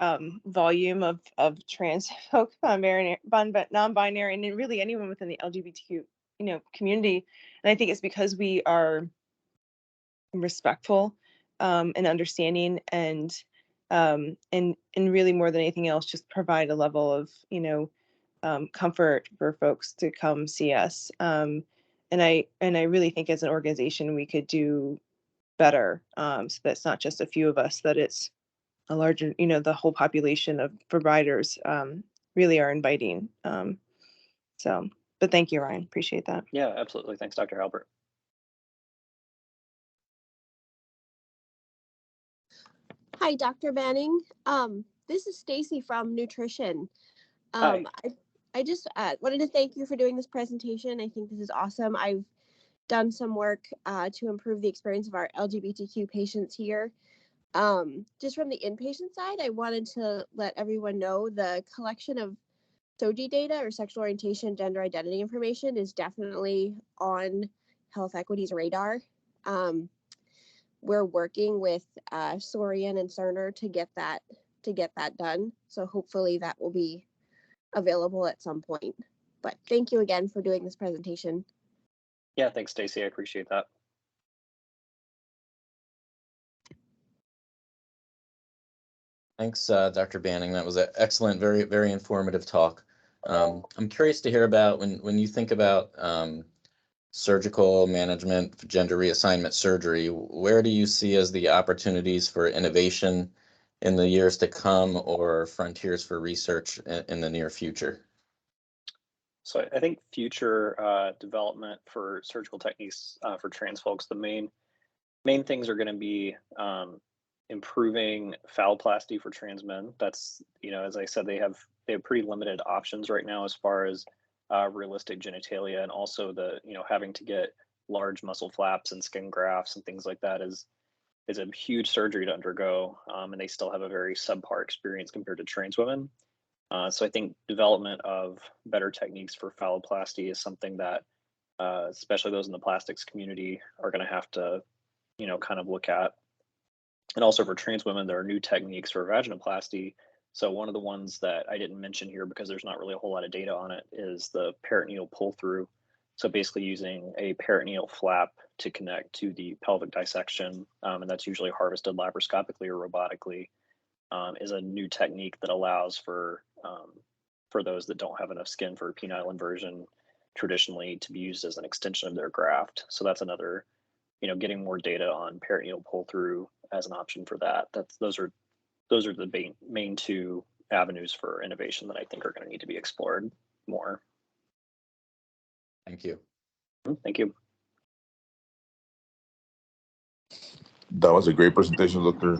volume of trans folk, non-binary, and really anyone within the LGBTQ community. And I think it's because we are respectful and understanding, and really, more than anything else, just provide a level of comfort for folks to come see us. And I really think as an organization we could do better, so that's not just a few of us, that it's a larger, the whole population of providers really are inviting. But thank you, Ryan. Appreciate that. Yeah, absolutely. Thanks, Dr. Albert. Hi, Dr. Banning. This is Stacy from Nutrition. Hi. I just wanted to thank you for doing this presentation. I think this is awesome. I've done some work to improve the experience of our LGBTQ patients here. Just from the inpatient side, I wanted to let everyone know the collection of SOGI data, or sexual orientation, gender identity information, is definitely on Health Equity's radar. We're working with Sorian and Cerner to get that done. So hopefully that will be available at some point. But thank you again for doing this presentation. Yeah, thanks, Stacy. I appreciate that. Thanks, Dr. Banning. That was an excellent, very, very informative talk. I'm curious to hear about when you think about surgical management, gender reassignment surgery, where do you see as the opportunities for innovation in the years to come, or frontiers for research in the near future? So I think future development for surgical techniques for trans folks, the main things are going to be improving phalloplasty for trans men. That's, as I said, they have pretty limited options right now as far as realistic genitalia, and also the having to get large muscle flaps and skin grafts and things like that is is a huge surgery to undergo, and they still have a very subpar experience compared to trans women. So I think development of better techniques for phalloplasty is something that, especially those in the plastics community, are going to have to, kind of look at. And also for trans women, there are new techniques for vaginoplasty. So one of the ones that I didn't mention here because there's not really a whole lot of data on it is the peritoneal pull through. So basically using a peritoneal flap to connect to the pelvic dissection, and that's usually harvested laparoscopically or robotically, is a new technique that allows for those that don't have enough skin for penile inversion traditionally to be used as an extension of their graft. So that's another, getting more data on peritoneal pull through as an option for that. Those are the main two avenues for innovation that I think are going to need to be explored more. Thank you. Thank you. That was a great presentation, Dr.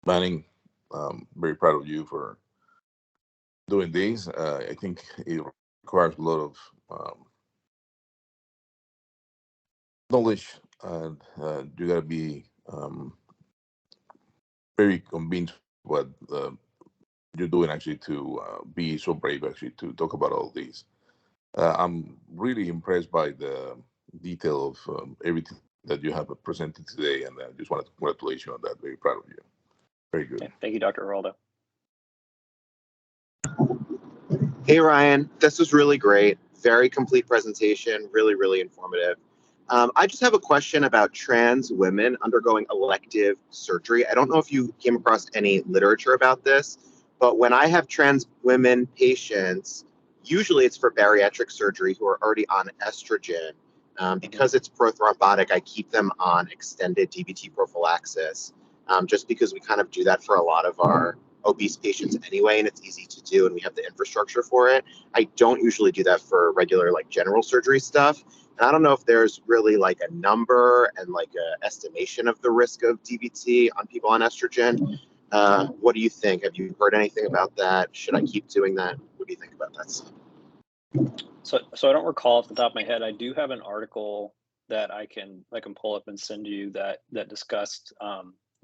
Banning. Very proud of you for doing this. I think it requires a lot of knowledge, and you gotta be very convinced what you're doing actually to be so brave actually to talk about all these. I'm really impressed by the detail of everything that you have presented today, and I just wanted to congratulate you on that. Very proud of you. Very good. Yeah, thank you, Dr. Geraldo. Hey, Ryan, this was really great. Very complete presentation, really, really informative. I just have a question about trans women undergoing elective surgery. I don't know if you came across any literature about this, but when I have trans women patients, usually it's for bariatric surgery who are already on estrogen. Because it's prothrombotic, I keep them on extended DVT prophylaxis, just because we kind of do that for a lot of our obese patients anyway, and it's easy to do, and we have the infrastructure for it. I don't usually do that for regular like general surgery stuff. And I don't know if there's really like a number and like a estimation of the risk of DVT on people on estrogen. What do you think? Have you heard anything about that? Should I keep doing that? What do you think about that? So I don't recall off the top of my head. I do have an article that I can pull up and send you that discussed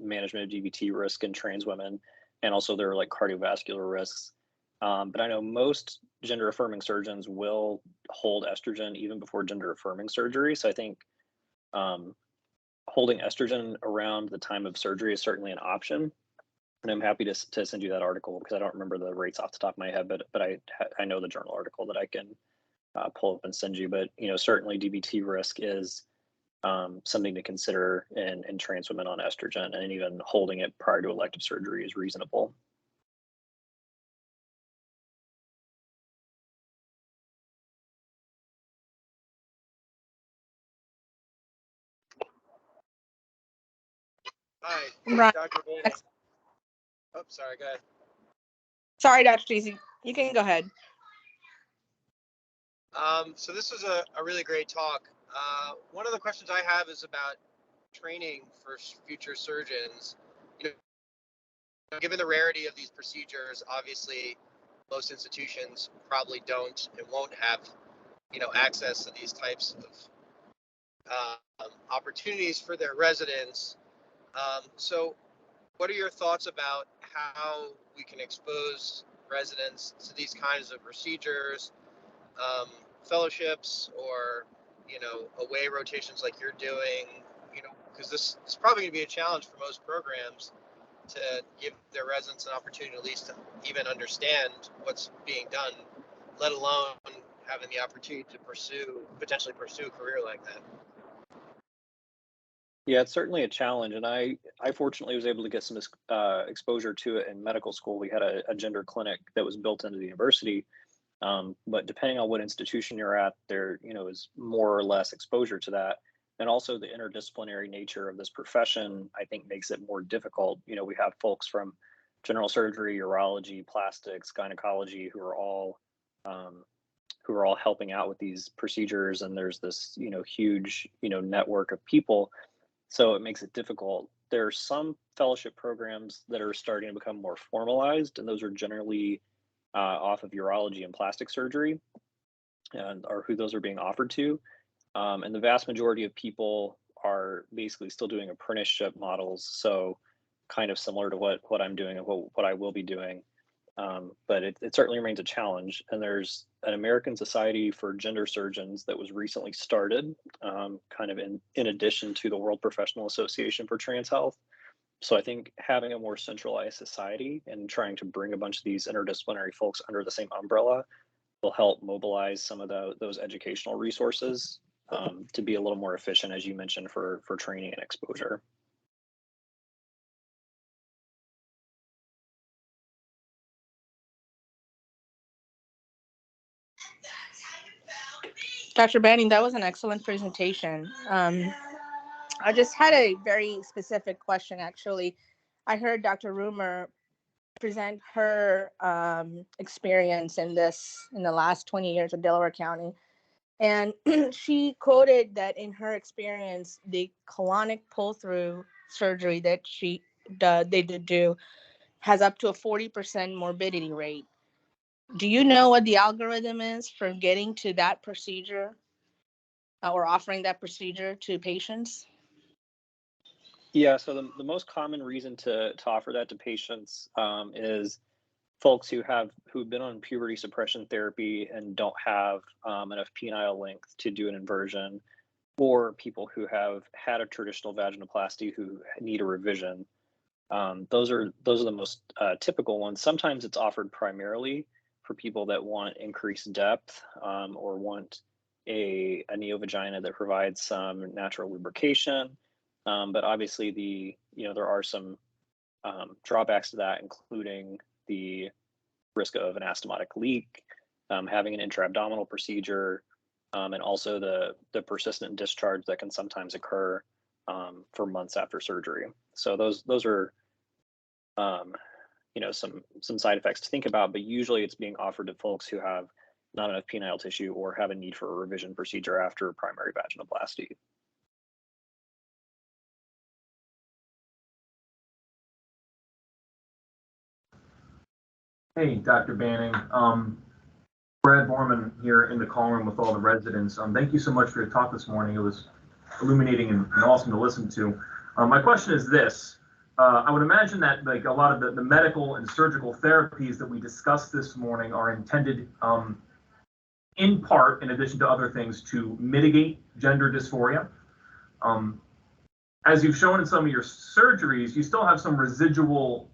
management of DVT risk in trans women, and also their like cardiovascular risks. But I know most gender affirming surgeons will hold estrogen even before gender affirming surgery. So I think holding estrogen around the time of surgery is certainly an option. And I'm happy to send you that article because I don't remember the rates off the top of my head, but I know the journal article that I can pull up and send you. But certainly DVT risk is something to consider in trans women on estrogen, and even holding it prior to elective surgery is reasonable. Hi, Right. Dr. Banning. Oh, sorry, go ahead. Sorry, Dr. Tracy. You can go ahead. So this was a really great talk. One of the questions I have is about training for future surgeons. Given the rarity of these procedures, obviously most institutions probably don't and won't have, access to these types of opportunities for their residents. So what are your thoughts about how we can expose residents to these kinds of procedures, fellowships, or away rotations like you're doing? Because this is probably going to be a challenge for most programs to give their residents an opportunity to at least even understand what's being done, let alone having the opportunity to potentially pursue a career like that. Yeah, it's certainly a challenge, and I fortunately was able to get some exposure to it in medical school. We had a gender clinic that was built into the university, but depending on what institution you're at, there is more or less exposure to that, and also the interdisciplinary nature of this profession I think makes it more difficult. We have folks from general surgery, urology, plastics, gynecology who are all helping out with these procedures, and there's this huge network of people. So it makes it difficult. There are some fellowship programs that are starting to become more formalized, and those are generally off of urology and plastic surgery, or who those are being offered to. And the vast majority of people are basically still doing apprenticeship models. So kind of similar to what I'm doing and what I will be doing. But it certainly remains a challenge. And there's an American Society for Gender Surgeons that was recently started, kind of in addition to the World Professional Association for Trans Health. So I think having a more centralized society and trying to bring a bunch of these interdisciplinary folks under the same umbrella will help mobilize some of those educational resources to be a little more efficient, as you mentioned, for training and exposure. Dr. Banning, that was an excellent presentation. I just had a very specific question, actually. I heard Dr. Rumer present her experience in the last 20 years of Delaware County. And she quoted that in her experience, the colonic pull-through surgery that they did do has up to a 40% morbidity rate. Do you know what the algorithm is for getting to that procedure or offering that procedure to patients? Yeah, so the most common reason to offer that to patients is folks who've been on puberty suppression therapy and don't have enough penile length to do an inversion, or people who have had a traditional vaginoplasty who need a revision. Those are the most typical ones. Sometimes it's offered primarily for people that want increased depth or want a neovagina that provides some natural lubrication. But obviously there are some drawbacks to that, including the risk of an anastomotic leak, having an intra-abdominal procedure, and also the persistent discharge that can sometimes occur for months after surgery. So those are some side effects to think about, but usually it's being offered to folks who have not enough penile tissue or have a need for a revision procedure after primary vaginoplasty. Hey, Dr. Banning. Brad Borman here in the call room with all the residents. Thank you so much for your talk this morning. It was illuminating and awesome to listen to. My question is this. I would imagine that like a lot of the medical and surgical therapies that we discussed this morning are intended in part, in addition to other things, to mitigate gender dysphoria. As you've shown in some of your surgeries, you still have some residual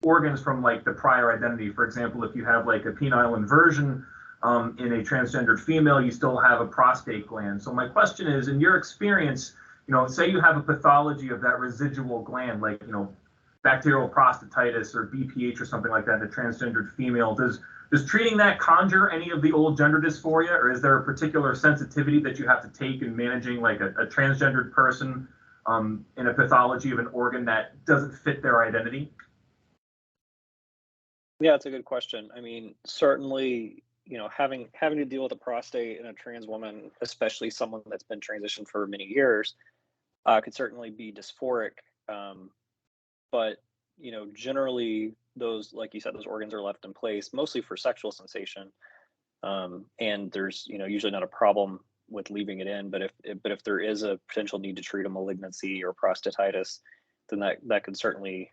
organs from like the prior identity. For example, if you have like a penile inversion in a transgendered female, you still have a prostate gland. So my question is, in your experience, say you have a pathology of that residual gland, like, bacterial prostatitis or BPH or something like that in a transgendered female, does treating that conjure any of the old gender dysphoria, or is there a particular sensitivity that you have to take in managing like a transgendered person in a pathology of an organ that doesn't fit their identity? Yeah, it's a good question. I mean, certainly, having to deal with a prostate in a trans woman, especially someone that's been transitioned for many years, could certainly be dysphoric. But generally, those, like you said, those organs are left in place mostly for sexual sensation, and there's usually not a problem with leaving it in. But if there is a potential need to treat a malignancy or prostatitis, then that could certainly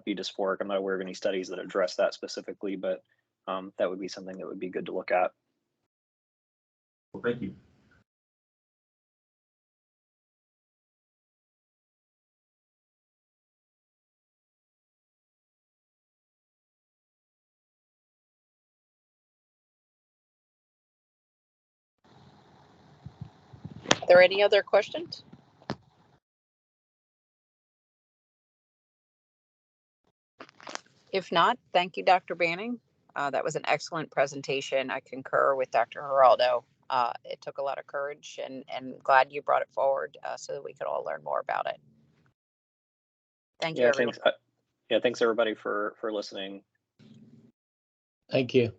be dysphoric. I'm not aware of any studies that address that specifically, but that would be something that would be good to look at. Well, thank you. Are there any other questions? If not, thank you, Dr. Banning. That was an excellent presentation. I concur with Dr. Geraldo. It took a lot of courage, and glad you brought it forward so that we could all learn more about it. Thank you, everyone. Thanks everybody for listening. Thank you.